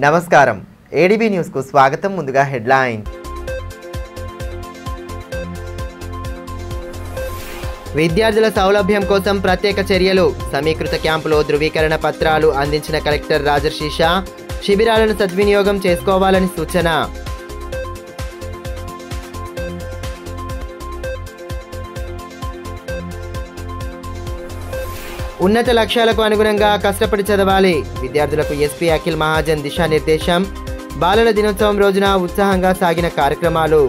నమస్కారం ADB news కు స్వాగతం. ముందుగా హెడ్లైన్. విద్యార్థుల సౌలభ్యం కోసం ప్రత్యేక చర్యలు. సమీకృత క్యాంపులో ధృవీకరణ పత్రాలు అందించిన కలెక్టర్ రాజర్షి షా శిబిరాలను సద్వినియోగం చేసుకోవాలని సూచన. ఉన్నత లక్ష్యాలకు అనుగుణంగా కష్టపడి చదవాలి. విద్యార్థులకు ఎస్పీ అఖిల్ మహాజన్ దిశానిర్దేశం. బాలల దినోత్సవం రోజున ఉత్సాహంగా సాగిన కార్యక్రమాలు.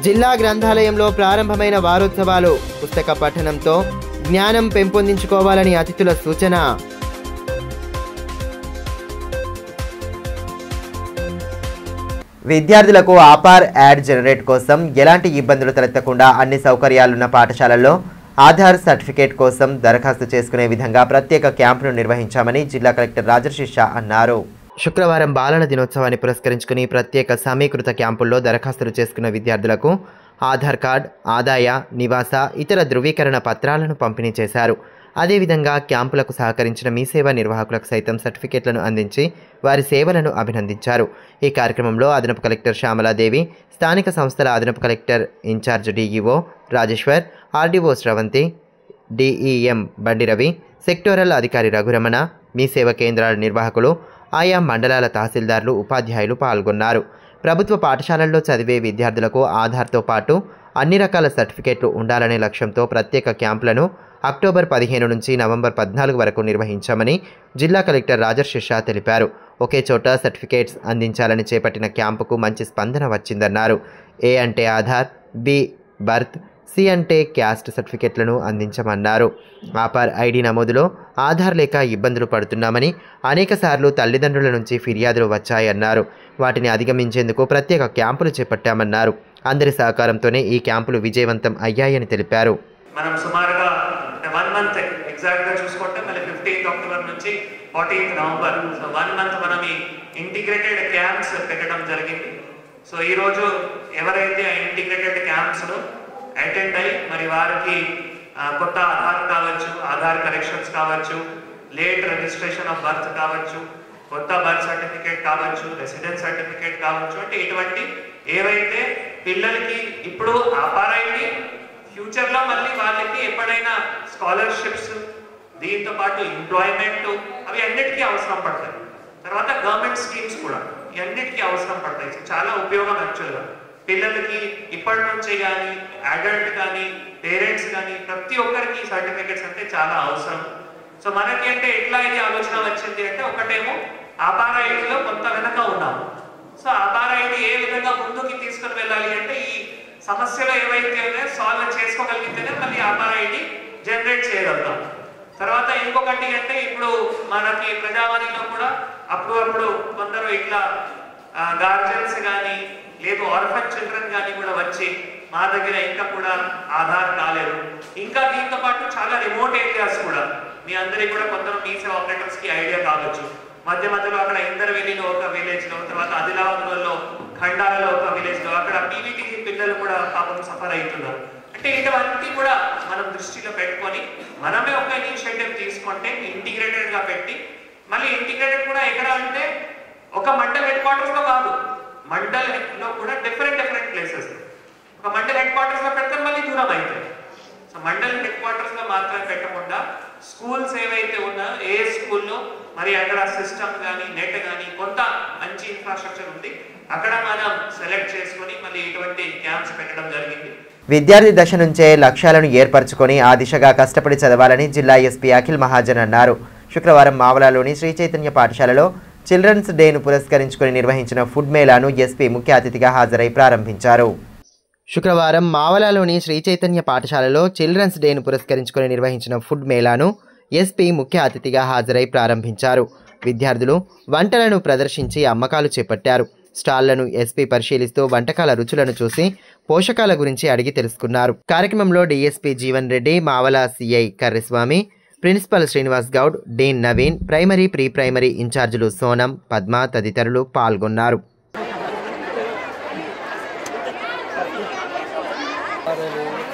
జిల్లా గ్రంథాలయంలో ప్రారంభమైన వారోత్సవాలు. పుస్తక పఠనంతో జ్ఞానం పెంపొందించుకోవాలని అతిథుల సూచన. విద్యార్థులకు ఆపార్ యాడ్ జనరేట్ కోసం ఎలాంటి ఇబ్బందులు తలెత్తకుండా అన్ని సౌకర్యాలున్న పాఠశాలల్లో ఆధార్ సర్టిఫికేట్ కోసం దరఖాస్తు చేసుకునే విధంగా ప్రత్యేక క్యాంపును నిర్వహించామని జిల్లా కలెక్టర్ రాజర్షి షా అన్నారు. శుక్రవారం బాలల దినోత్సవాన్ని పురస్కరించుకుని ప్రత్యేక సమీకృత క్యాంపుల్లో దరఖాస్తులు చేసుకున్న విద్యార్థులకు ఆధార్ కార్డ్, ఆదాయ, నివాస, ఇతర ధృవీకరణ పత్రాలను పంపిణీ చేశారు. అదేవిధంగా క్యాంపులకు సహకరించిన మీ సేవా నిర్వాహకులకు సైతం సర్టిఫికేట్లను అందించి వారి సేవలను అభినందించారు. ఈ కార్యక్రమంలో అదనపు కలెక్టర్ శ్యామలాదేవి, స్థానిక సంస్థల అదనపు collector incharge DEO Rajeshwar, RDO Sravanthi, DEM Bandi Ravi, sectoral అధికారి రఘురమణ, మీ సేవ కేంద్రాల నిర్వాహకులు, ఆయా మండలాల తహసీల్దార్లు, ఉపాధ్యాయులు పాల్గొన్నారు. ప్రభుత్వ పాఠశాలల్లో చదివే విద్యార్థులకు ఆధార్తో పాటు అన్ని రకాల సర్టిఫికేట్లు ఉండాలనే లక్ష్యంతో ప్రత్యేక క్యాంపులను అక్టోబర్ 15 నుంచి నవంబర్ 14 వరకు నిర్వహించామని జిల్లా కలెక్టర్ రాజర్షి షా తెలిపారు. ఒకే చోట సర్టిఫికేట్స్ అందించాలని చేపట్టిన క్యాంపుకు మంచి స్పందన వచ్చిందన్నారు. ఏ అంటే ఆధార్, బి బర్త్, సి అంటే క్యాస్ట్ సర్టిఫికేట్లను అందించమన్నారు. ఆపార్ ఐడి నమోదులో ఆధార్ లేక ఇబ్బందులు పడుతున్నామని అనేకసార్లు తల్లిదండ్రుల నుంచి ఫిర్యాదులు వచ్చాయన్నారు. వాటిని అధిగమించేందుకు ప్రత్యేక క్యాంపులు చేపట్టామన్నారు. అందరి సహకారంతోనే ఈ క్యాంపులు విజయవంతం అయ్యాయని తెలిపారు. మనం సుమారుగా 1 మంత్ ఎగ్జాక్ట్గా చూసుకుంటే మళ్ళీ 15th అక్టోబర్ నుంచి 14th నవంబర్, సో 1 మంత్ మనం ఈ ఇంటిగ్రేటెడ్ క్యాంప్స్ పెట్టడం జరిగింది. సో ఈరోజు ఎవరైతే ఆ ఇంటిగ్రేటెడ్ క్యాంప్స్ను అటెండ్ అయ్యి మరి వారికి కొత్త ఆధార్ కావచ్చు, ఆధార్ కరెక్షన్స్ కావచ్చు, లేట్ రిజిస్ట్రేషన్ ఆఫ్ బర్త్ కావచ్చు, కొత్త బర్త్ సర్టిఫికేట్ కావచ్చు, రెసిడెన్స్ సర్టిఫికేట్ కావచ్చు, అంటే ఇటువంటి ఏవైతే పిల్లలకి ఇప్పుడు ఆపారైంది ఫ్యూచర్లో మళ్ళీ వాళ్ళకి ఎప్పుడైనా స్కాలర్షిప్స్, దీంతో పాటు ఎంప్లాయ్మెంట్, అవి అన్నిటికీ అవసరం పడతాయి. తర్వాత గవర్నమెంట్ స్కీమ్స్ కూడా ఇవన్నిటికీ అవసరం పడతాయి. చాలా ఉపయోగం యాక్చువల్గా పిల్లలకి ఇప్పటి నుంచే కానీ అడల్ట్ కానీ పేరెంట్స్ కానీ ప్రతి ఒక్కరికి సర్టిఫికేట్స్ అంటే చాలా అవసరం. సో మనకి అంటే ఎట్లా ఇది ఆలోచన వచ్చింది అంటే, ఒకటేమో ఆపార్ ఐడిలో కొంత వెనక ఉన్నాము. సో ఆపార్ ఐడి ఏ విధంగా ముందుకి తీసుకొని వెళ్ళాలి అంటే ఈ సమస్యలు ఏవైతే ఉన్నాయో సాల్వ్ చేసుకోగలిగితేనే మళ్ళీ ఆపార్ ఐడి జనరేట్ చేయగలుగుతాం. తర్వాత ఇంకొకటి అంటే ఇప్పుడు మనకి ప్రజావాణిలో కూడా అప్పుడు కొందరు ఇట్లా గార్జెన్స్ కానీ లేదు ఆర్ఫన్ చిల్డ్రన్ కానీ కూడా వచ్చి మా దగ్గర ఇంకా కూడా ఆధార్ కాలేదు. ఇంకా దీంతో పాటు చాలా రిమోట్ ఏరియాస్ కూడా మీ అందరికీ కూడా కొందరు మీ సేవ ఆపరేటర్స్కి ఐడియా కావచ్చు. మధ్యలో అక్కడ ఇందర్వెల్లిలో ఒక విలేజ్లో, తర్వాత ఆదిలాబాద్లో ఖండాలలో ఒక విలేజ్లో అక్కడ పీవీటీసీ పిల్లలు కూడా పాపం సఫర్ అవుతున్నారు. అంటే ఇటువంటి కూడా మనం దృష్టిలో పెట్టుకొని మనమే ఒక ఇనిషియేటివ్ తీసుకుంటే ఇంటిగ్రేటెడ్గా పెట్టి, మళ్ళీ ఇంటిగ్రేటెడ్ కూడా ఎక్కడ అంటే ఒక మండల్ హెడ్ క్వార్టర్స్లో కాదు, మండల్లో కూడా డిఫరెంట్ ప్లేసెస్. ఒక మండల్ హెడ్ క్వార్టర్స్లో పెడితే మళ్ళీ దూరం అవుతాయి. సో మండల్ హెడ్ క్వార్టర్స్లో మాత్రమే పెట్టకుండా స్కూల్స్ ఏవైతే ఉన్నాయో ఏ స్కూల్లో మరి అక్కడ సిస్టమ్ కానీ నెట్ కానీ కొంత మంచి ఇన్ఫ్రాస్ట్రక్చర్ ఉంది, అక్కడ మనం సెలెక్ట్ చేసుకొని మళ్ళీ ఇటువంటి క్యాంప్స్ పెట్టడం జరిగింది. విద్యార్థి దశ నుంచే లక్ష్యాలను ఏర్పరచుకొని ఆ దిశగా కష్టపడి చదవాలని జిల్లా ఎస్పీ అఖిల్ మహాజన్ అన్నారు. శుక్రవారం మావలాలోని శ్రీ చైతన్య పాఠశాలలో చిల్డ్రన్స్ డేను పురస్కరించుకొని నిర్వహించిన ఫుడ్ మేళాను ఎస్పీ ముఖ్య అతిథిగా హాజరై ప్రారంభించారు. శుక్రవారం మావలాలోని శ్రీ చైతన్య పాఠశాలలో చిల్డ్రన్స్ డేను పురస్కరించుకొని నిర్వహించిన ఫుడ్ మేళాను ఎస్పీ ముఖ్య అతిథిగా హాజరై ప్రారంభించారు. విద్యార్థులు వంటలను ప్రదర్శించి అమ్మకాలు చేపట్టారు. స్టాళ్లను ఎస్పీ పరిశీలిస్తూ వంటకాల రుచులను చూసి పోషకాల గురించి అడిగి తెలుసుకున్నారు. కార్యక్రమంలో DSP Jeevan Reddy, Mavala CI Karriswamy, principal Srinivas Goud, dean Naveen, primary pre primary ఇన్ఛార్జీలు సోనం, పద్మ తదితరులు పాల్గొన్నారు. Hallelujah.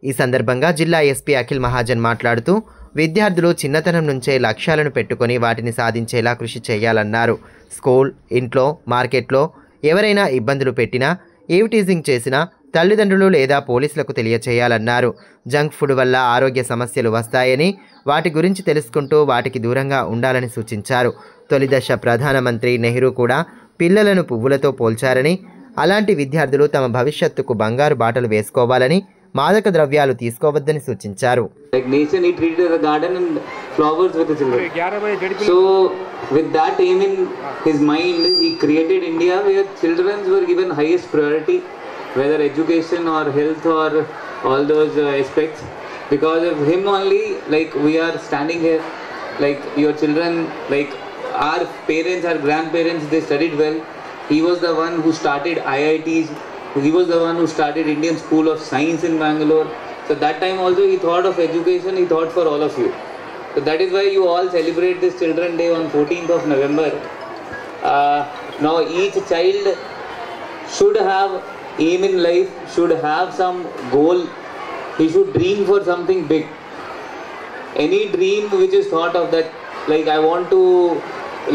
ఈ సందర్భంగా జిల్లా ఎస్పీ అఖిల్ మహాజన్ మాట్లాడుతూ విద్యార్థులు చిన్నతనం నుంచే లక్ష్యాలను పెట్టుకొని వాటిని సాధించేలా కృషి చేయాలన్నారు. స్కూల్, ఇంట్లో, మార్కెట్లో ఎవరైనా ఇబ్బందులు పెట్టినా, ఈవ్టీజింగ్ చేసినా తల్లిదండ్రులు లేదా పోలీసులకు తెలియచేయాలన్నారు. జంక్ ఫుడ్ వల్ల ఆరోగ్య సమస్యలు వస్తాయని, వాటి గురించి తెలుసుకుంటూ వాటికి దూరంగా ఉండాలని సూచించారు. తొలిదశ ప్రధానమంత్రి నెహ్రూ కూడా పిల్లలను పువ్వులతో పోల్చారని, అలాంటి విద్యార్థులు తమ భవిష్యత్తుకు బంగారు బాటలు వేసుకోవాలని, మాదక ద్రవ్యాలు తీసుకోవద్దని సూచించారు. Like nature, he treated the garden and flowers with the children. So, with that aim in his mind, he created India where children were given highest priority, whether education or health or all those aspects. Because of him only, like we are standing here, like your children, like our parents, our grandparents, they studied well. He was the one who started IITs. He was the one who started Indian School of Science in Bangalore. So that time also he thought of education, he thought for all of you. So that is why you all celebrate this Children Day on 14th of November. Now each child should have aim in life, should have some goal. He should dream for something big. Any dream which is thought of that, like I want to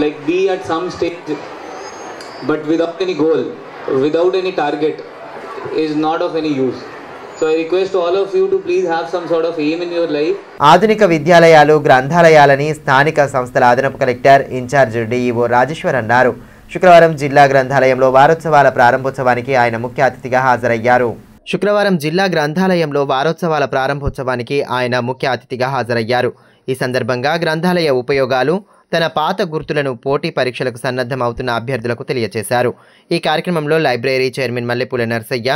like be at some stage, but without any goal, without any target, is not of any use. So I request all of you to please have some sort of aim in your life. ఆధునిక విద్యాలయాలు, గ్రంథాలయాలని స్థానిక సంస్థల అదనపు collector incharge DEO Rajeshwar అన్నారు. శుక్రవారం జిల్లా గ్రంథాలయంలో వారోత్సవాల ప్రారంభోత్సవానికి ఆయన ముఖ్య అతిథిగా హాజరయ్యారు. ఈ సందర్భంగా గ్రంథాలయ ఉపయోగాలు, తన పాత గుర్తులను పోటీ పరీక్షలకు సన్నద్ధమవుతున్న అభ్యర్థులకు తెలియజేశారు. ఈ కార్యక్రమంలో లైబ్రరీ చైర్మన్ మల్లెపూల నర్సయ్య,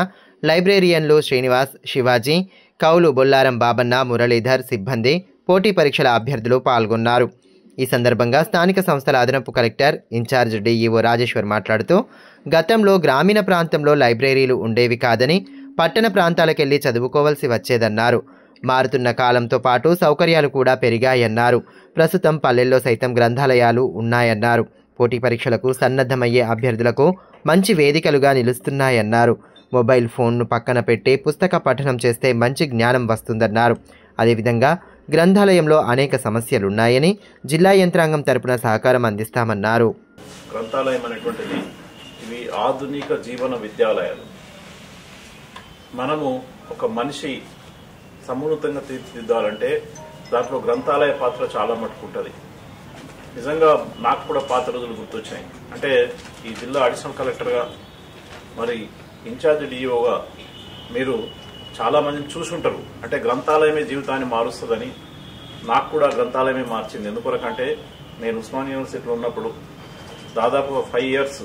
లైబ్రేరియన్లు శ్రీనివాస్, శివాజీ, కౌలు బొల్లారం బాబన్న, మురళీధర్, సిబ్బంది, పోటీ పరీక్షల అభ్యర్థులు పాల్గొన్నారు. ఈ సందర్భంగా స్థానిక సంస్థల అదనపు కలెక్టర్ ఇన్ఛార్జ్ డిఈఓ రాజేశ్వర్ మాట్లాడుతూ, గతంలో గ్రామీణ ప్రాంతంలో లైబ్రరీలు ఉండేవి కాదని, పట్టణ ప్రాంతాలకెళ్లి చదువుకోవాల్సి వచ్చేదన్నారు. మారుతున్న కాలంతో పాటు సౌకర్యాలు కూడా పెరిగాయన్నారు. ప్రస్తుతం పల్లెల్లో సైతం గ్రంథాలయాలు ఉన్నాయన్నారు. పోటీ పరీక్షలకు సన్నద్ధమయ్యే అభ్యర్థులకు మంచి వేదికలుగా నిలుస్తున్నాయన్నారు. మొబైల్ ఫోన్ను పక్కన పెట్టి పుస్తక పఠనం చేస్తే మంచి జ్ఞానం వస్తుందన్నారు. అదేవిధంగా గ్రంథాలయంలో అనేక సమస్యలున్నాయని, జిల్లా యంత్రాంగం తరపున సహకారం అందిస్తామన్నారు. గ్రంథాలయం అనేటువంటిది ఇవి ఆధునిక జీవన విద్యాలయాలు. మనము ఒక మనిషి సమున్నతంగా తీర్చిదిద్దాలంటే దాంట్లో గ్రంథాలయ పాత్ర చాలా మట్టుకుంటుంది. నిజంగా నాకు కూడా పాత రోజులు గుర్తొచ్చాయి. అంటే ఈ జిల్లా అడిషనల్ కలెక్టర్గా, మరి ఇన్ఛార్జ్ డిఈఓగా మీరు చాలామందిని చూసుంటారు. అంటే గ్రంథాలయమే జీవితాన్ని మారుస్తుందని. నాకు కూడా గ్రంథాలయమే మార్చింది. ఎందుకొరకంటే నేను ఉస్మానియా యూనివర్సిటీలో ఉన్నప్పుడు దాదాపు 5 years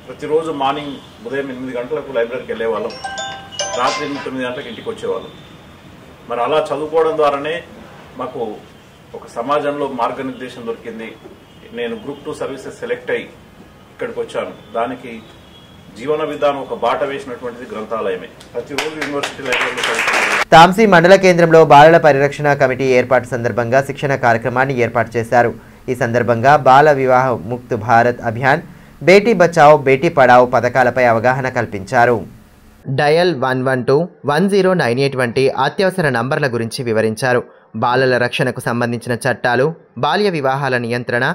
ప్రతిరోజు మార్నింగ్ ఉదయం 8 గంటలకు లైబ్రరీకి వెళ్ళేవాళ్ళం, రాత్రి 9 గంటలకు ఇంటికి వచ్చేవాళ్ళం. మరి అలా చదువుకోవడం ద్వారానే మాకు ఒక సమాజంలో మార్గనిర్దేశం దొరికింది. నేను గ్రూప్ 2 సర్వీసెస్ సెలెక్ట్ అయ్యి ఇక్కడికి వచ్చాను. దానికి జీవన విధానం ఒక బాట వేసినటువంటిది గ్రంథాలయమే. ప్రతిరోజు యూనివర్సిటీ లైబ్రరీలో తాంసీ మండల కేంద్రంలో బాలల పరిరక్షణ కమిటీ ఏర్పాటు సందర్భంగా శిక్షణ కార్యక్రమాన్ని ఏర్పాటు చేశారు. ఈ సందర్భంగా బాల వివాహ ముక్త్ భారత్ అభియాన్, బేటీ బచావ్ బేటీ పడావ్ పథకాలపై అవగాహన కల్పించారు. డయల్ 112-1098 వంటి అత్యవసర నంబర్ల గురించి వివరించారు. బాలల రక్షణకు సంబంధించిన చట్టాలు, బాల్య వివాహాల నియంత్రణ,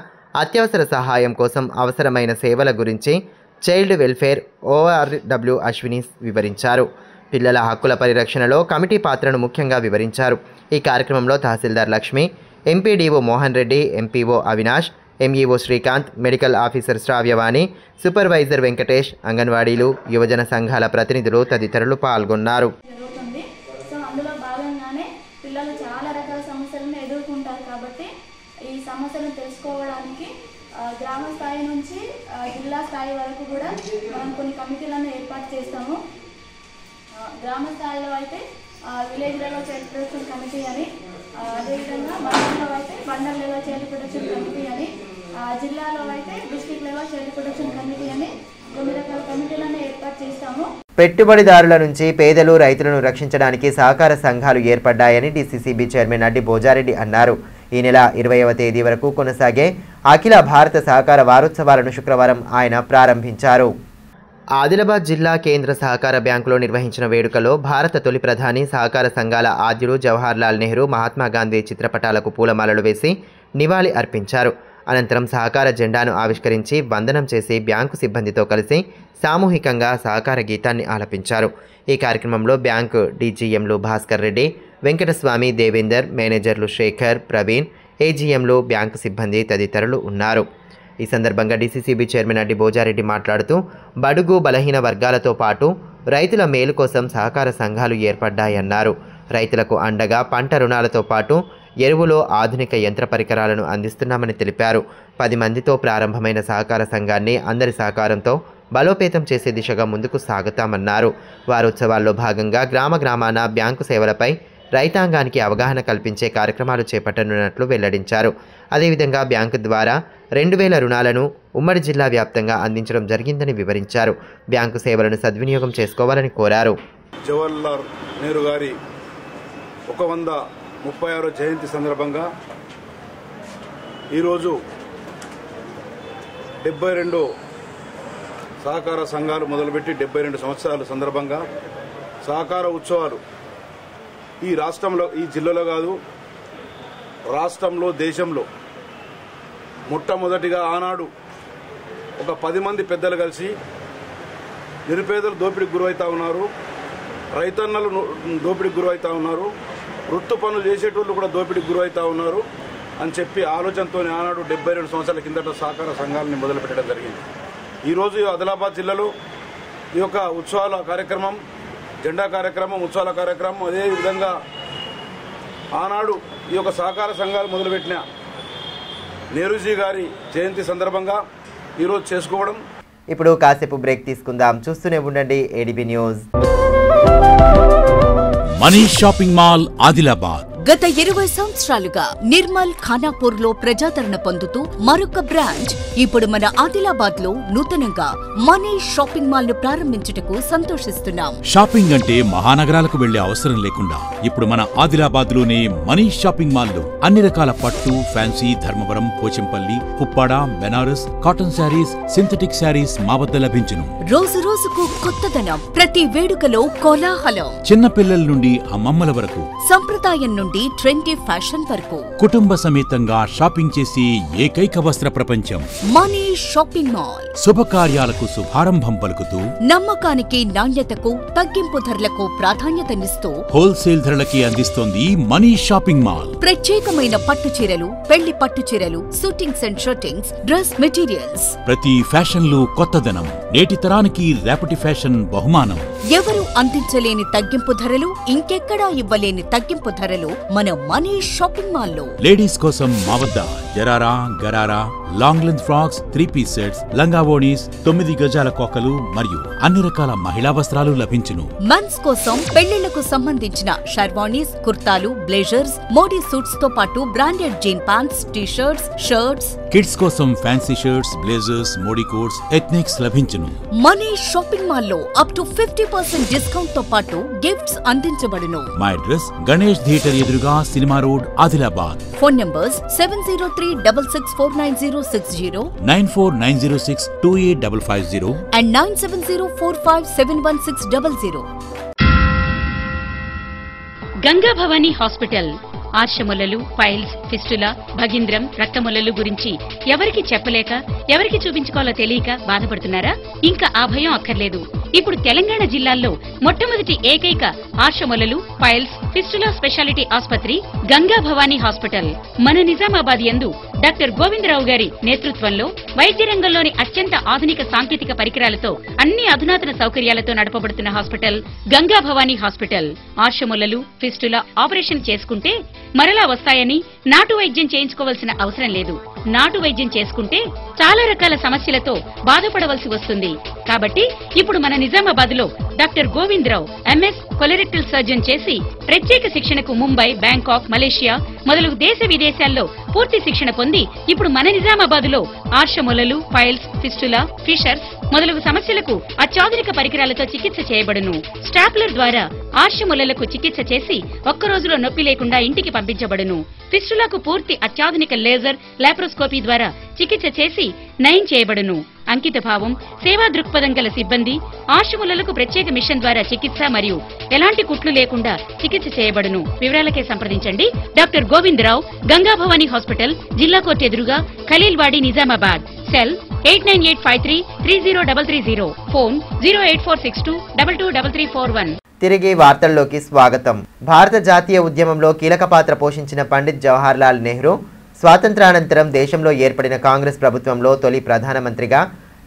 అత్యవసర సహాయం కోసం అవసరమైన సేవల గురించి చైల్డ్ వెల్ఫేర్ ORW అశ్విని వివరించారు. పిల్లల హక్కుల పరిరక్షణలో కమిటీ పాత్రను ముఖ్యంగా వివరించారు. ఈ కార్యక్రమంలో తహసీల్దార్ Lakshmi, MPDO Mohan Reddy, MPO Avinash, MEO Srikanth, medical officer Sravyavani, supervisor Venkatesh, అంగన్వాడీలు, యువజన సంఘాల ప్రతినిధులు తదితరులు పాల్గొన్నారు. అందులో భాగంగానే పిల్లలు చాలా రకాల సమస్యలను ఎదుర్కొంటారు. కాబట్టి ఈ సమస్యలను తెలుసుకోవడానికి గ్రామ స్థాయి నుంచి జిల్లా స్థాయి వరకు కూడా మనం కొన్ని కమిటీలను ఏర్పాటు చేస్తాము. గ్రామ స్థాయిలో అయితే village level child protection committee అని, అదేవిధంగా మండలంలో అయితే mandal level child protection committee అని, జిల్లాలో అయితే district level child protection committee అని కొన్ని రకాల కమిటీలను ఏర్పాటు చేస్తాము. పెట్టుబడిదారుల నుంచి పేదలు, రైతులను రక్షించడానికి సహకార సంఘాలు ఏర్పడ్డాయని DCCB చైర్మన్ అడ్డి భోజారెడ్డి అన్నారు. ఈ నెల 20వ తేదీ వరకు కొనసాగే అఖిల భారత సహకార వారోత్సవాలను శుక్రవారం ఆయన ప్రారంభించారు. ఆదిలాబాద్ జిల్లా కేంద్ర సహకార బ్యాంకులో నిర్వహించిన వేడుకలో భారత తొలి ప్రధాని సహకార సంఘాల ఆద్యుడు జవహర్లాల్ నెహ్రూ మహాత్మాగాంధీ చిత్రపటాలకు పూలమాలలు వేసి నివాళి అర్పించారు. అనంతరం సహకార జెండాను ఆవిష్కరించి వందనం చేసి బ్యాంకు సిబ్బందితో కలిసి సామూహికంగా సహకార గీతాన్ని ఆలపించారు. ఈ కార్యక్రమంలో బ్యాంకు డీజీఎంలు భాస్కర్ రెడ్డి, వెంకటస్వామి, దేవేందర్, మేనేజర్లు శేఖర్, ప్రవీణ్, ఏజీఎంలు, బ్యాంకు సిబ్బంది తదితరులు ఉన్నారు. ఈ సందర్భంగా డీసీసీబీ చైర్మన్ అడ్డి భోజారెడ్డి మాట్లాడుతూ బడుగు బలహీన వర్గాలతో పాటు రైతుల మేలు కోసం సహకార సంఘాలు ఏర్పడ్డాయన్నారు. రైతులకు అండగా పంట రుణాలతో పాటు ఎరువులో ఆధునిక యంత్ర పరికరాలను అందిస్తున్నామని తెలిపారు. 10 మందితో ప్రారంభమైన సహకార సంఘాన్ని అందరి సహకారంతో బలోపేతం చేసే దిశగా ముందుకు సాగుతామన్నారు. వారోత్సవాల్లో భాగంగా గ్రామాన బ్యాంకు సేవలపై రైతాంగానికి అవగాహన కల్పించే కార్యక్రమాలు చేపట్టనున్నట్లు వెల్లడించారు. అదేవిధంగా బ్యాంకు ద్వారా 2000 రుణాలను ఉమ్మడి జిల్లా వ్యాప్తంగా అందించడం జరిగిందని వివరించారు. బ్యాంకు సేవలను సద్వినియోగం చేసుకోవాలని కోరారు. జవహర్లాల్ నెహ్రూ గారి 136వ జయంతి సందర్భంగా ఈరోజు 72 సహకార సంఘాలు మొదలుపెట్టి 72 సంవత్సరాల సందర్భంగా సహకార ఉత్సవాలు ఈ రాష్ట్రంలో, ఈ జిల్లాలో కాదు, రాష్ట్రంలో, దేశంలో మొట్టమొదటిగా ఆనాడు ఒక 10 మంది పెద్దలు కలిసి నిరుపేదలు దోపిడీకి గురవుతా ఉన్నారు, రైతన్నలు దోపిడీకి గురవుతా ఉన్నారు, వృత్తి పనులు చేసేటోళ్ళు కూడా దోపిడీకి గురవుతా ఉన్నారు అని చెప్పి ఆలోచనతో ఆనాడు 72 సంవత్సరాల కిందట సహకార సంఘాలని మొదలుపెట్టడం జరిగింది. ఈరోజు ఆదిలాబాద్ జిల్లాలో ఈ యొక్క ఉత్సవాల కార్యక్రమం, జెండా కార్యక్రమం, ఉత్సవాల కార్యక్రమం, అదేవిధంగా ఆనాడు ఈ యొక్క సహకార సంఘాలు మొదలుపెట్టిన నెహ్రూజీ గారి జయంతి సందర్భంగా ఈరోజు చేసుకోవడం. ఇప్పుడు కాసేపు బ్రేక్ తీసుకుందాం. చూస్తూనే ఉండండి ADB news. Manish shopping mall Adilabad గత 20 సంవత్సరాలుగా నిర్మల్, ఖానాపూర్ లో ప్రజాదరణ పొందుతూ మరొక బ్రాంచ్ ఇప్పుడు మన ఆదిలాబాద్ లో నూతనంగా మనీష్ షాపింగ్ మాల్ ను ప్రారంభించుటకు సంతోషిస్తున్నాం. షాపింగ్ అంటే మహానగరాలకు వెళ్లే అవసరం లేకుండా ఇప్పుడు మన ఆదిలాబాద్ లోనే మనీష్ షాపింగ్ మాల్ లో అన్ని రకాల పట్టు, ఫ్యాన్సీ, ధర్మవరం, పోచంపల్లి, పుప్పాడ, బెనారస్, కాటన్ శారీస్, సింథటిక్ శారీస్ మా వద్ద లభించును. రోజు రోజుకు కొత్తదనం, ప్రతి వేడుకలో కోలాహలం. చిన్న పిల్లల నుండి అమ్మమ్మల వరకు, సంప్రదాయం నుండి ట్రెండీ ఫ్యాషన్ వరకు కుటుంబ సమేతంగా షాపింగ్ చేసి ఏకైక వస్త్ర ప్రపంచం మనీష్ షాపింగ్ మాల్. శుభకార్యాలకు శుభారంభం పలుకుతూ, నమ్మకానికి, నాణ్యతకు, తగ్గింపు ధరలకు ప్రాధాన్యతనిస్తూ హోల్సేల్ ధరలకి అందిస్తోంది మనీష్ షాపింగ్ మాల్. ప్రత్యేకమైన పట్టు చీరలు, పెళ్లి పట్టు చీరలు, shootings and shirtings, dress materials. ప్రతి ఫ్యాషన్ లో కొత్తదనం, నేటి తరానికి రేపటి ఫ్యాషన్ బహుమానం. ఎవరు అందించలేని తగ్గింపు ధరలు, ఇంకెక్కడా ఇవ్వలేని తగ్గింపు ధరలు మన మనీష్ షాపింగ్ మాల్ లో. లేడీస్ కోసం మా వద్ద జరారా, gharara, long length frocks, 3-piece sets, లంగావోణీస్, 9 గజాల కోకలు మరియు అన్ని రకాల మహిళా వస్త్రాలు లభించును. మెన్స్ కోసం పెళ్లిళ్లకు సంబంధించిన షర్వాణీస్, కుర్తాలు, బ్లేజర్స్, మోడీ సూట్స్ తో పాటు branded jean pants, T-shirts, shirts. Kids కోసం fancy shirts, blazers, Modi coats, ethnics లభించును. మనీష్ షాపింగ్ మాల్ లో అప్ టు 50% డిస్కౌంట్ తో పాటు గిఫ్ట్స్ అందించబడును. మా అడ్రస్ గణేష్ థియేటర్ ఎదురుగా, cinema road, Adilabad. Phone numbers 703-6649-060, 9490628550 and 9704571600. Ganga Bhavani hospital ఆర్షములలు, పైల్స్, ఫిస్టులా, భగింద్రం, రక్తములలు గురించి ఎవరికి చెప్పలేక, ఎవరికి చూపించుకోవాలో తెలియక బాధపడుతున్నారా? ఇంకా ఆ భయం అక్కర్లేదు. ఇప్పుడు తెలంగాణ జిల్లాల్లో మొట్టమొదటి ఏకైక ఆర్షములలు, పైల్స్, ఫిస్టులా స్పెషాలిటీ ఆసుపత్రి గంగా భవానీ హాస్పిటల్ మన నిజామాబాద్ యందు డాక్టర్ గోవిందరావు గారి నేతృత్వంలో వైద్య రంగంలోని అత్యంత ఆధునిక సాంకేతిక పరికరాలతో, అన్ని అధునాతన సౌకర్యాలతో నడపబడుతున్న హాస్పిటల్ గంగా భవానీ హాస్పిటల్. ఆర్షములలు, ఫిస్టులా ఆపరేషన్ చేసుకుంటే మరలా వస్తాయని నాటు వైద్యం చేయించుకోవాల్సిన అవసరం లేదు. నాటు వైద్యం చేసుకుంటే చాలా రకాల సమస్యలతో బాధపడవలసి వస్తుంది. కాబట్టి ఇప్పుడు మన నిజామాబాద్ లో doctor Govindarao MS colorectal surgeon చేసి ప్రత్యేక శిక్షణకు ముంబై, బ్యాంకాక్, మలేషియా మొదలగు దేశ విదేశాల్లో పూర్తి శిక్షణ పొంది ఇప్పుడు మన నిజామాబాద్ లో ఆర్షములలు, పైల్స్, ఫిస్టులా, ఫిషర్స్ మొదలగు సమస్యలకు అత్యాధునిక పరికరాలతో చికిత్స చేయబడును. స్టాప్లర్ ద్వారా ఆర్షములలకు చికిత్స చేసి ఒక్క రోజులో నొప్పి లేకుండా ఇంటికి పంపించబడును. ఫిస్టులకు పూర్తి అత్యాధునిక లేజర్, లాప్రోస్కోపీ ద్వారా చికిత్స చేసి నయం చేయబడును. అంకితభావం, సేవా దృక్పథం గల సిబ్బంది, ఆశ్రములకు ప్రత్యేక మిషన్ ద్వారా చికిత్స మరియు ఎలాంటి కుట్లు లేకుండా చికిత్స చేయబడును. వివరాలకే సంప్రదించండి. డాక్టర్ గోవిందరావు, గంగాభవాని హాస్పిటల్, జిల్లా కోర్టు ఎదురుగా, ఖలీల్వాడి, నిజామాబాద్. సెల్ 8985330330. ఫోన్ 08462223341. తిరిగి వార్తల్లోకి స్వాగతం. భారత జాతీయ ఉద్యమంలో కీలక పాత్ర పోషించిన పండిత్ జవహర్ లాల్ నెహ్రూ స్వాతంత్రానంతరం దేశంలో ఏర్పడిన కాంగ్రెస్ ప్రభుత్వంలో తొలి ప్రధానమంత్రిగా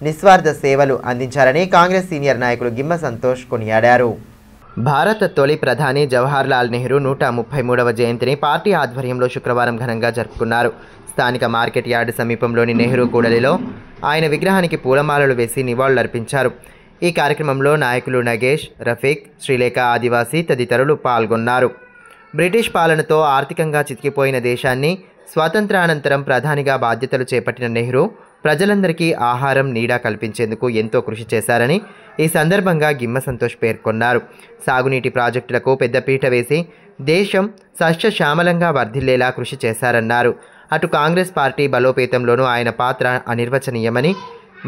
నిస్వార్థ సేవలు అందించారని కాంగ్రెస్ సీనియర్ నాయకులు గిమ్మ సంతోష్ కొనియాడారు. భారత తొలి ప్రధాని జవహర్ లాల్ నెహ్రూ 133వ జయంతిని పార్టీ ఆధ్వర్యంలో శుక్రవారం ఘనంగా జరుపుకున్నారు. స్థానిక మార్కెట్ యార్డు సమీపంలోని నెహ్రూ కూడలిలో ఆయన విగ్రహానికి పూలమాలలు వేసి నివాళులర్పించారు. ఈ కార్యక్రమంలో నాయకులు నగేష్, రఫీక్, శ్రీలేఖ ఆదివాసీ తదితరులు పాల్గొన్నారు. బ్రిటిష్ పాలనతో ఆర్థికంగా చితికిపోయిన దేశాన్ని స్వాతంత్రానంతరం ప్రధానిగా బాధ్యతలు చేపట్టిన నెహ్రూ ప్రజలందరికీ ఆహారం, నీడ కల్పించేందుకు ఎంతో కృషి చేశారని ఈ సందర్భంగా గిమ్మ సంతోష్ పేర్కొన్నారు. సాగునీటి ప్రాజెక్టులకు పెద్దపీట వేసి దేశం సస్యశ్యామలంగా వర్ధిల్లేలా కృషి చేశారన్నారు. అటు కాంగ్రెస్ పార్టీ బలోపేతంలోనూ ఆయన పాత్ర అనిర్వచనీయమని,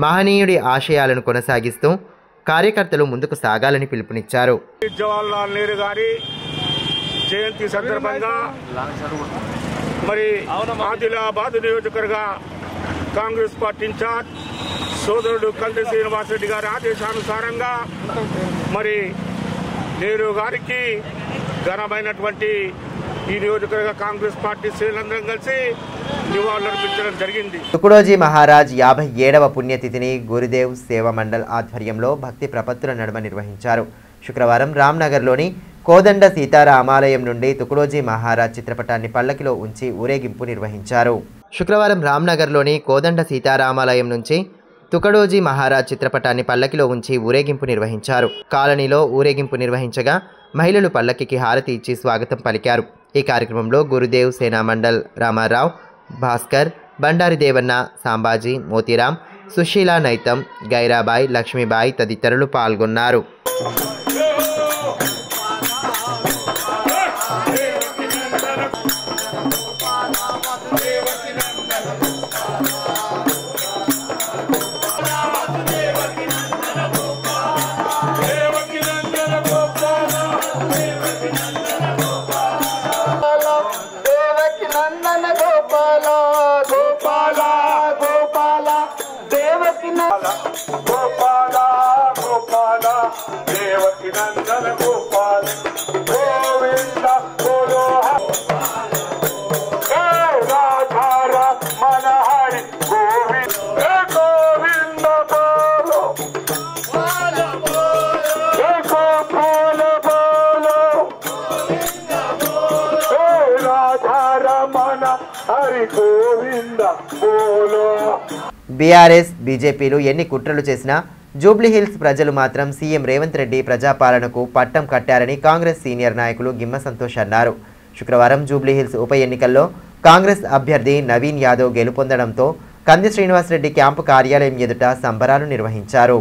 మహనీయుడి ఆశయాలను కొనసాగిస్తూ కార్యకర్తలు ముందుకు సాగాలని పిలుపునిచ్చారు. జవహర్లాల్ నెహ్రూ గారి జయంతి సందర్భంగా మరి ఆదిలాబాద్ నియోజకవర్గ కాంగ్రెస్ పార్టీ ఇన్ఛార్జ్ సోదరుడు కల్ది శ్రీనివాసరెడ్డి గారి ఆదేశానుసారంగా మరి నెహ్రూ గారికి ఘనమైనటువంటి ఈ నియోజకవర్గ కాంగ్రెస్ పార్టీ శ్రేణులందరం కలిసి నివాళులర్పించడం జరిగింది. తుకుడోజీ మహారాజ్ 57వ పుణ్యతిథిని గురుదేవ్ సేవ మండల్ ఆధ్వర్యంలో భక్తి ప్రపత్తుల నడుమ నిర్వహించారు. శుక్రవారం రామ్నగర్లోని కోదండ సీతారామాలయం నుండి తుకుడోజీ మహారాజ్ చిత్రపటాన్ని పల్లకిలో ఉంచి ఊరేగింపు నిర్వహించారు. శుక్రవారం రామ్నగర్లోని కోదండ సీతారామాలయం నుంచి తుకడోజీ మహారాజ్ చిత్రపటాన్ని పల్లకిలో ఉంచి ఊరేగింపు నిర్వహించారు. కాలనీలో ఊరేగింపు నిర్వహించగా మహిళలు పల్లకికి హారతి ఇచ్చి స్వాగతం పలికారు. ఈ కార్యక్రమంలో గురుదేవ్ సేనా మండల్ రామారావు, భాస్కర్, బండారి దేవన్న, సాంబాజీ, మోతీరాం, సుశీలా నైతం, గైరాబాయ్, లక్ష్మీబాయి తదితరులు పాల్గొన్నారు. బీఆర్ఎస్, బీజేపీలు ఎన్ని కుట్రలు చేసినా జూబ్లీహిల్స్ ప్రజలు మాత్రం సీఎం రేవంత్ రెడ్డి ప్రజాపాలనకు పట్టం కట్టారని కాంగ్రెస్ సీనియర్ నాయకులు గిమ్మ సంతోష్ అన్నారు. శుక్రవారం జూబ్లీహిల్స్ ఉప ఎన్నికల్లో కాంగ్రెస్ అభ్యర్థి నవీన్ యాదవ్ గెలుపొందడంతో కంది శ్రీనివాసరెడ్డి క్యాంపు కార్యాలయం ఎదుట సంబరాలు నిర్వహించారు.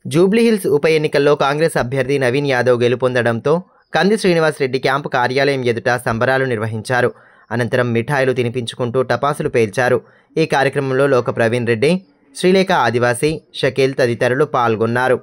జూబ్లీహిల్స్ ఉప ఎన్నికల్లో కాంగ్రెస్ అభ్యర్థి నవీన్ యాదవ్ గెలుపొందడంతో కంది శ్రీనివాసరెడ్డి క్యాంపు కార్యాలయం ఎదుట సంబరాలు నిర్వహించారు. అనంతరం మిఠాయిలు తినిపించుకుంటూ టపాసులు పేల్చారు. ఈ కార్యక్రమంలో లోక ప్రవీణ్ రెడ్డి, శ్రీలేఖ ఆదివాసీ, షకీల్ తదితరులు పాల్గొన్నారు.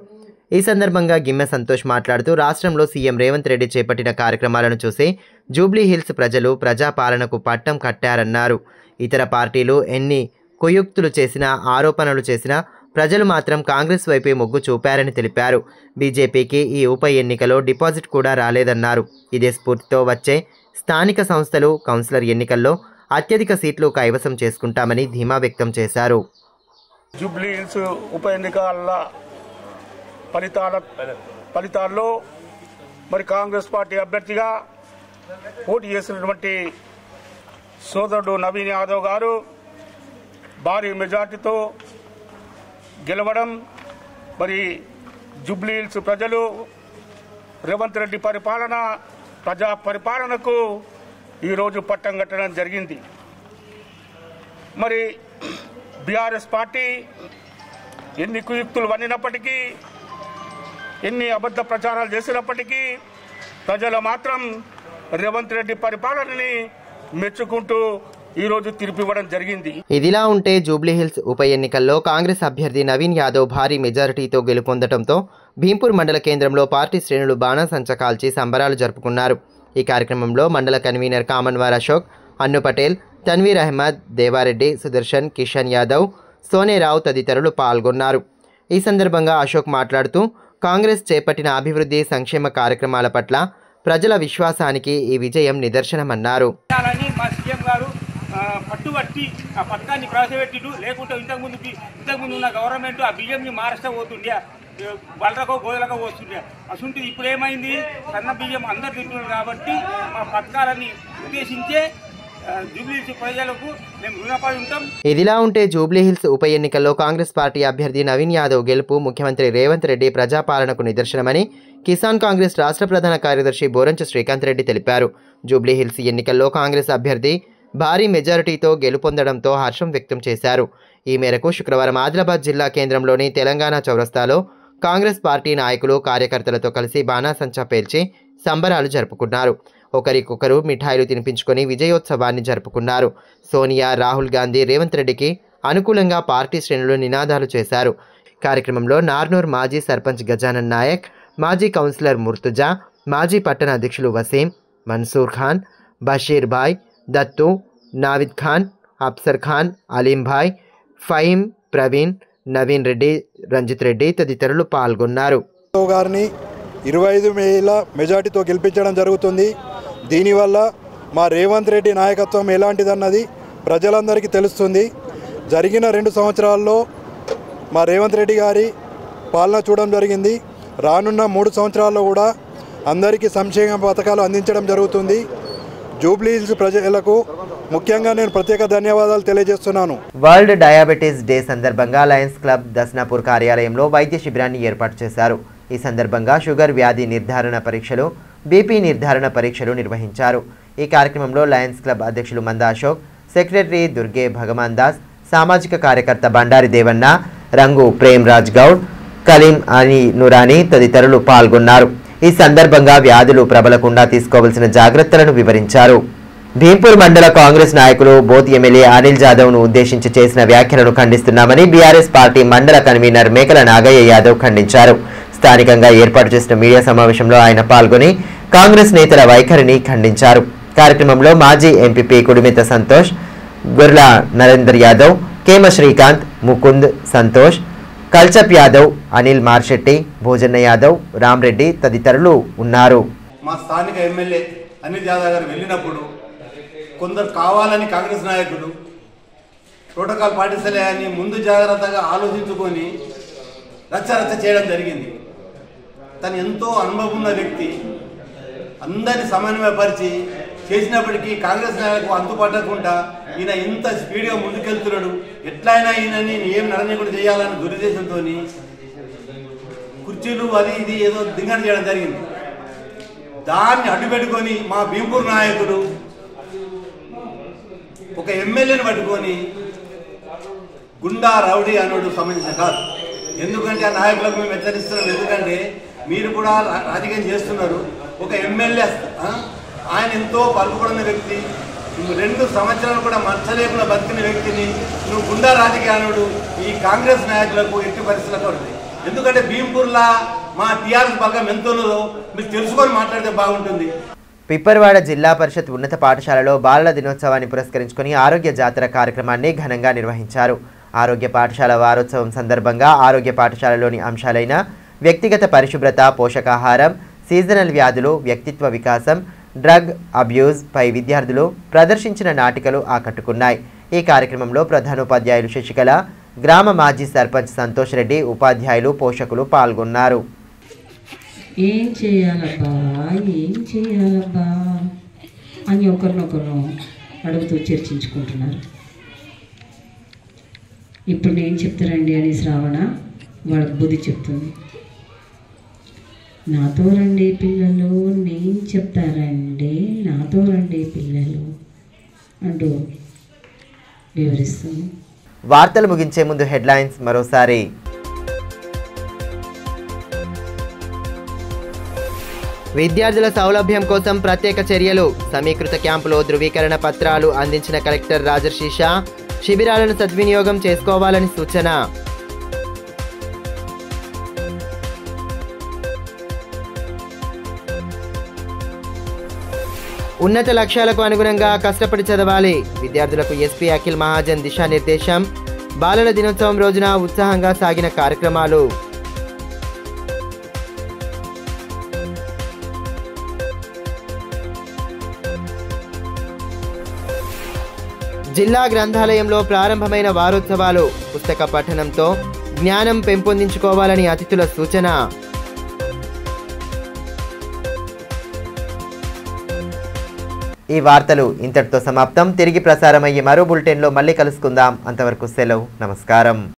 ఈ సందర్భంగా గిమ్మె సంతోష్ మాట్లాడుతూ రాష్ట్రంలో సీఎం రేవంత్ రెడ్డి చేపట్టిన కార్యక్రమాలను చూసి జూబ్లీహిల్స్ ప్రజలు ప్రజాపాలనకు పట్టం కట్టారన్నారు. ఇతర పార్టీలు ఎన్ని కుయుక్తులు చేసినా, ఆరోపణలు చేసినా ప్రజలు మాత్రం కాంగ్రెస్ వైపే మొగ్గు చూపారని తెలిపారు. బీజేపీకి ఈ ఉప ఎన్నికలో డిపాజిట్ కూడా రాలేదన్నారు. ఇదే స్ఫూర్తితో వచ్చే స్థానిక సంస్థలు, కౌన్సిలర్ ఎన్నికల్లో అత్యధిక సీట్లు కైవసం చేసుకుంటామని ధీమా వ్యక్తం చేశారు. జూబ్లీహిల్స్ ఉప ఎన్నికల ఫలితాల్లో మరి కాంగ్రెస్ పార్టీ అభ్యర్థిగా పోటీ చేసినటువంటి సోదరుడు నవీన్ యాదవ్ గారు భారీ మెజార్టీతో గెలవడం, మరి జూబ్లీహిల్స్ ప్రజలు రేవంత్ రెడ్డి ప్రజా పరిపాలనకు ఈరోజు పట్టం కట్టడం జరిగింది. మరి బీఆర్ఎస్ పార్టీ ఎన్ని కుయుక్తులు వన్నినప్పటికీ, ఎన్ని అబద్ధ ప్రచారాలు చేసినప్పటికీ ప్రజలు మాత్రం రేవంత్ రెడ్డి పరిపాలనని మెచ్చుకుంటూ ఈరోజు తీర్పు ఇవ్వడం జరిగింది. ఇదిలా ఉంటే జూబ్లీహిల్స్ ఉప ఎన్నికల్లో కాంగ్రెస్ అభ్యర్థి నవీన్ యాదవ్ భారీ మెజారిటీతో గెలుపొందడంతో భీంపూర్ మండల కేంద్రంలో పార్టీ శ్రేణులు బాణాసంచా కాల్చి సంబరాలు జరుపుకున్నారు. ఈ కార్యక్రమంలో మండల కన్వీనర్ కామన్వార్ అశోక్, అన్ను పటేల్, తన్వీర్ అహ్మద్, దేవారెడ్డి, సుదర్శన్, కిషన్ యాదవ్, సోనేరావు తదితరులు పాల్గొన్నారు. ఈ సందర్భంగా అశోక్ మాట్లాడుతూ కాంగ్రెస్ చేపట్టిన అభివృద్ధి సంక్షేమ కార్యక్రమాల పట్ల ప్రజల విశ్వాసానికి ఈ విజయం నిదర్శనమన్నారు. పట్టుబట్టి ఆ పథకాన్ని ప్రవేశపెట్టిడు, లేకుంటే ఇంతకుముందు ఉన్న గవర్నమెంట్ ఆ బియ్యంని మహారాష్ట్ర పోతుండే, బలరకో గోదలకో వస్తుండే. అసలు ఇప్పుడు ఏమైంది, సన్న బియ్యం అందరు తింటున్నారు కాబట్టి మా పథకాలని ఉద్దేశించే జూబ్లీహిల్స్ ప్రజలకు మేము రుణపడి ఉంటాం. ఇదిలా ఉంటే జూబ్లీహిల్స్ ఉప ఎన్నికల్లో కాంగ్రెస్ పార్టీ అభ్యర్థి నవీన్ యాదవ్ గెలుపు ముఖ్యమంత్రి రేవంత్ రెడ్డి ప్రజాపాలనకు నిదర్శనమని కిసాన్ కాంగ్రెస్ రాష్ట్ర ప్రధాన కార్యదర్శి బోరంచ శ్రీకాంత్ రెడ్డి తెలిపారు. జూబ్లీహిల్స్ ఎన్నికల్లో కాంగ్రెస్ అభ్యర్థి భారీ మెజారిటీతో గెలుపొందడంతో హర్షం వ్యక్తం చేశారు. ఈ మేరకు శుక్రవారం ఆదిలాబాద్ జిల్లా కేంద్రంలోని తెలంగాణ చౌరస్తాలో కాంగ్రెస్ పార్టీ నాయకులు కార్యకర్తలతో కలిసి బాణాసంచా పేల్చి సంబరాలు జరుపుకున్నారు. ఒకరికొకరు మిఠాయిలు తినిపించుకొని విజయోత్సవాన్ని జరుపుకున్నారు. సోనియా, రాహుల్ గాంధీ, రేవంత్ రెడ్డికి అనుకూలంగా పార్టీ శ్రేణులు నినాదాలు చేశారు. కార్యక్రమంలో నార్నూర్ మాజీ సర్పంచ్ గజానన్ నాయక్, మాజీ కౌన్సిలర్ ముర్తుజా, మాజీ పట్టణ అధ్యక్షులు వసీం, మన్సూర్ ఖాన్, బషీర్ భాయ్, దత్తు, నావిద్ ఖాన్, అఫ్సర్ ఖాన్, అలీం భాయ్, ఫహీం, ప్రవీణ్, నవీన్ రెడ్డి, రంజిత్ రెడ్డి తదితరులు పాల్గొన్నారు. గారిని 25,000 మెజార్టీతో గెలిపించడం జరుగుతుంది. దీనివల్ల మా రేవంత్ రెడ్డి నాయకత్వం ఎలాంటిదన్నది ప్రజలందరికీ తెలుస్తుంది. జరిగిన 2 సంవత్సరాల్లో మా రేవంత్ రెడ్డి గారి పాలన చూడడం జరిగింది. రానున్న 3 సంవత్సరాల్లో కూడా అందరికీ సంక్షేమ పథకాలు అందించడం జరుగుతుంది. జూబ్లీహిల్స్ ప్రజలకు ముఖ్యంగా నేను ప్రత్యేక ధన్యవాదాలు తెలియజేస్తున్నాను. వరల్డ్ డయాబెటీస్ డే సందర్భంగా లయన్స్ క్లబ్ దస్నాపూర్ కార్యాలయంలో వైద్య శిబిరాన్ని ఏర్పాటు చేశారు. ఈ సందర్భంగా షుగర్ వ్యాధి నిర్ధారణ పరీక్షలు, బీపీ నిర్ధారణ పరీక్షలు నిర్వహించారు. ఈ కార్యక్రమంలో లయన్స్ క్లబ్ అధ్యక్షులు మంద అశోక్, సెక్రటరీ దుర్గే భగవాన్ దాస్, సామాజిక కార్యకర్త బండారి దేవన్న, రంగు ప్రేమ్ రాజ్ గౌడ్, కలీం అని నురాని తదితరులు పాల్గొన్నారు. ఈ సందర్భంగా వ్యాధులు ప్రబలకుండా తీసుకోవాల్సిన జాగ్రత్తలను వివరించారు. భీంపూర్ మండల కాంగ్రెస్ నాయకులు బోత్ ఎమ్మెల్యే అనిల్ జాదవ్ను ఉద్దేశించి చేసిన వ్యాఖ్యలను ఖండిస్తున్నామని బీఆర్ఎస్ పార్టీ మండల కన్వీనర్ మేకల నాగయ్య యాదవ్ ఖండించారు. స్థానికంగా ఏర్పాటు చేసిన మీడియా సమావేశంలో ఆయన పాల్గొని కాంగ్రెస్ నేతల వైఖరిని ఖండించారు. కార్యక్రమంలో మాజీ ఎంపీపీ కుడిమిత సంతోష్, గుర్ల నరేందర్ యాదవ్, కేమ శ్రీకాంత్, ముకుంద్ సంతోష్, కల్చప్ యాదవ్, అనిల్ మార్షెట్టి, భోజన్న యాదవ్, రామ్రెడ్డి తదితరులు ఉన్నారు. మా స్థానిక ఎమ్మెల్యే అనిల్ యాదవ్ గారు వెళ్ళినప్పుడు కొందరు కావాలని కాంగ్రెస్ నాయకులు ప్రోటోకాల్ పాటిస్తలే అని ముందు జాగ్రత్తగా ఆలోచించుకొని రచ్చరచ్చ చేయడం జరిగింది. తను ఎంతో అనుభవం ఉన్న వ్యక్తి, అందరినీ సమన్వయపరిచి చేసినప్పటికీ కాంగ్రెస్ నాయకులకు అంతుపట్టకుండా ఈయన ఇంత స్పీడ్గా ముందుకెళ్తున్నాడు, ఎట్లయినా ఈయనని ఏం నిర్ణయం చేయాలని దురుద్దేశంతో కుర్చీలు అది ఇది ఏదో దింగన చేయడం జరిగింది. దాన్ని అడ్డుపెట్టుకొని మా భీంపూర్ నాయకులు ఒక ఎమ్మెల్యేని పట్టుకొని గుండా రౌడీ అనుడు సంబంధించిన కాదు. ఎందుకంటే ఆ నాయకులకు మేము హెచ్చరిస్తున్నాం. ఎందుకంటే మీరు కూడా రాజకీయం చేస్తున్నారు. ఒక ఎమ్మెల్యే ఆయన ఎంతో పలుకుబడిన వ్యక్తి, 2 సంవత్సరాలు కూడా మచ్చలేకుండా బతికిన వ్యక్తిని నువ్వు గుండా రాజకీయానుడు ఈ కాంగ్రెస్ నాయకులకు ఎట్టి పరిస్థితులకు ఉంటుంది. ఎందుకంటే భీంపూర్లా మా టీఆర్ఎస్ భాగం ఎంతోనో మీరు తెలుసుకొని మాట్లాడితే బాగుంటుంది. పిప్పర్వాడ జిల్లా పరిషత్ ఉన్నత పాఠశాలలో బాలల దినోత్సవాన్ని పురస్కరించుకుని ఆరోగ్య జాతర కార్యక్రమాన్ని ఘనంగా నిర్వహించారు. ఆరోగ్య పాఠశాల వారోత్సవం సందర్భంగా ఆరోగ్య పాఠశాలలోని అంశాలైన వ్యక్తిగత పరిశుభ్రత, పోషకాహారం, సీజనల్ వ్యాధులు, వ్యక్తిత్వ వికాసం, డ్రగ్ అబ్యూజ్ పై విద్యార్థులు ప్రదర్శించిన నాటికలు ఆకట్టుకున్నాయి. ఈ కార్యక్రమంలో ప్రధానోపాధ్యాయులు శశికళ, గ్రామ మాజీ సర్పంచ్ సంతోష్ రెడ్డి, ఉపాధ్యాయులు, పోషకులు పాల్గొన్నారు. ఏం చేయాలబ్బా అని ఒకరినొకరు అడుగుతూ చర్చించుకుంటున్నారు. ఇప్పుడు నేను చెప్తారండి అని శ్రావణ వాళ్ళకి బుద్ధి చెప్తుంది. నాతో రండి పిల్లలు, నేను చెప్తారండి, నాతో రండి పిల్లలు అంటూ వివరిస్తుంది. వార్తలు ముగించే ముందు హెడ్లైన్స్ మరోసారి. విద్యార్థుల సౌలభ్యం కోసం ప్రత్యేక చర్యలు. సమీకృత క్యాంపులో ధృవీకరణ పత్రాలు అందించిన కలెక్టర్ రాజర్షి షా శిబిరాలను సద్వినియోగం చేసుకోవాలని సూచన. ఉన్నత లక్ష్యాలకు అనుగుణంగా కష్టపడి చదవాలి. విద్యార్థులకు ఎస్పీ అఖిల్ మహాజన్ దిశానిర్దేశం. బాలల దినోత్సవం రోజున ఉత్సాహంగా సాగిన కార్యక్రమాలు. జిల్లా గ్రంథాలయంలో ప్రారంభమైన వారోత్సవాలు. పుస్తక పఠనంతో జ్ఞానం పెంపొందించుకోవాలని అతిథుల సూచన. ఈ వార్తలు ఇంతటితో సమాప్తం. తిరిగి ప్రసారమయ్యే మరో బులెటిన్లో మళ్ళీ కలుసుకుందాం. అంతవరకు సెలవు. నమస్కారం.